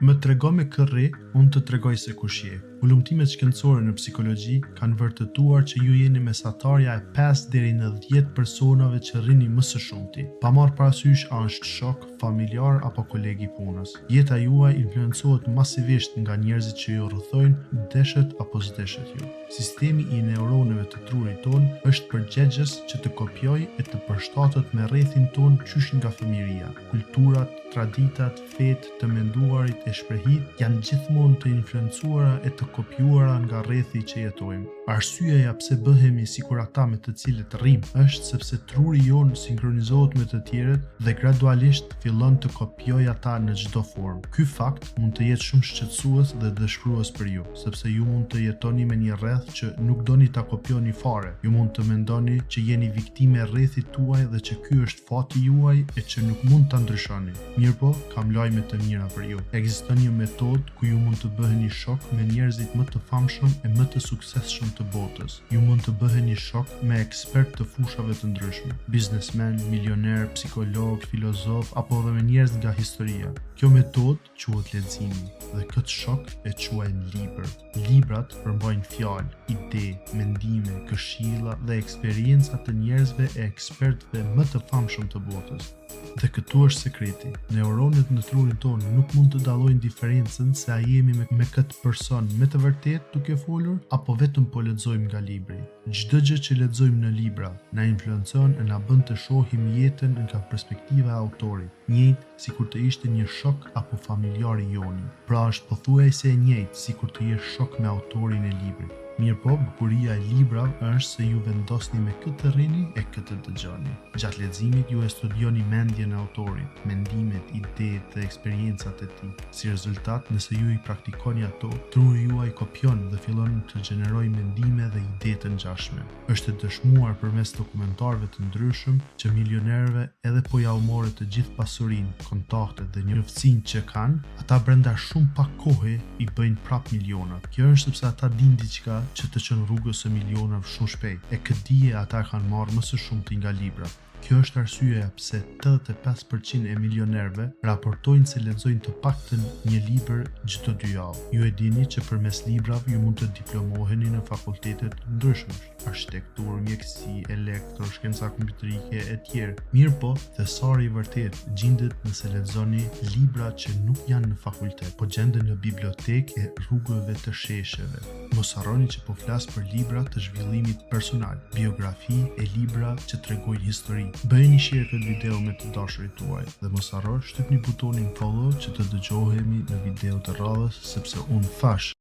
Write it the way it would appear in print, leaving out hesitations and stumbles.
Më trego me kërri, unë të tregoj se kush je. Ulumtimet shkencore në psikologji kanë vërtetuar që ju jeni mesatarja e 5 deri në 10 personave që rrini më së shumti, pa marrë parasysh a është shok, familjar apo koleg i punës. Jeta juaj influencohet masivisht nga njerëzit që ju rrethojnë, deshet apo s'deshet ju. Sistemi i neuronëve të trurit ton është përgjegjës që të kopjoj e të përshtatet me rrethin ton qysh nga fëmijëria. Kulturat, traditat, fetë, të menduarit e shprehit janë gjithmonë të influencuara e të kopjuara nga rrethi që jetojmë. Arsyeja pse bëhemi sikur ata me të cilët rrim është sepse truri jon sinkronizohet me të tjerët dhe gradualisht fillon të kopjojë ata në çdo formë. Ky fakt mund të jetë shumë shqetësues dhe dëshpërues për ju, sepse ju mund të jetoni me një rreth që nuk doni ta kopjoni fare. Ju mund të mendoni që jeni viktime e rrethit tuaj dhe që ky është fati juaj e që nuk mund ta ndryshoni. Mirpo, kam lajme të mira për ju. Ekziston një metodë ku ju mund të bëheni shok me njerëzit më të famshëm e më të suksesshëm të botës. Ju mund të bëheni shok me ekspert të fushave të ndryshme, biznesmen, milioner, psikolog, filozof apo edhe me njerëz nga historia. Kjo metodë quhet leximi dhe këtë shok e quajnë libër. Librat përmbajnë fjalë, ide, mendime, këshilla dhe eksperienca të njerëzve e ekspertëve më të famshëm të botës. Dhe këtu është sekreti. Neuronet në trurin tonë nuk mund të dallojnë diferencën se a jemi me këtë person me të vërtetë duke folur apo vetëm po lexojmë nga libri. Çdo gjë që lexojmë në libra na influencon e na bën të shohim jetën nga perspektiva e autorit, njëjtë sikur të ishte një shok apo familjar i joni. Pra është pothuajse e njëjtë sikur të jesh shok me autorin e librit. Mirpo, bukuria e librave është se ju vendosni me këtë rrini e këtë dëgjoni. Gjatë leximit ju e studioni mendjen e autorit, mendimet, idetë dhe eksperiencat e tij. Si rezultat, nëse ju i praktikoni ato, truri juaj kopjon dhe fillon të gjenerojë mendime dhe ide të ngjashme. Është e dëshmuar përmes dokumentarëve të ndryshëm që milionerëve edhe po ja u morë të gjithë pasurinë, kontaktet dhe njoftësinë që kanë, ata brenda shumë pak kohe i bëjnë prap miliona. Kjo është sepse ata dinë diçka që të çon rrugës së milionave shumë shpejt. E këtë dije ata kanë marrë më së shumti nga librat. Kjo është arsyeja pse 85% e milionerëve raportojnë se lexojnë të paktën një libër çdo 2 javë. Ju e dini që përmes librave ju mund të diplomoheni në fakultete të ndryshme, arkitekturë, mjekësi, elektro, shkenca kompjuterike e tjerë. Mirpo, thesari i vërtet gjendet nëse lexoni libra që nuk janë në fakultet, po gjenden në bibliotekë e rrugëve të shesheve. Mos harroni që po flas për libra të zhvillimit personal, biografi e libra që tregojnë histori. Bëjeni share këtë video me të dashurit tuaj dhe mos harro shtypni butonin follow që të dëgjohemi në video të radhës sepse unë thash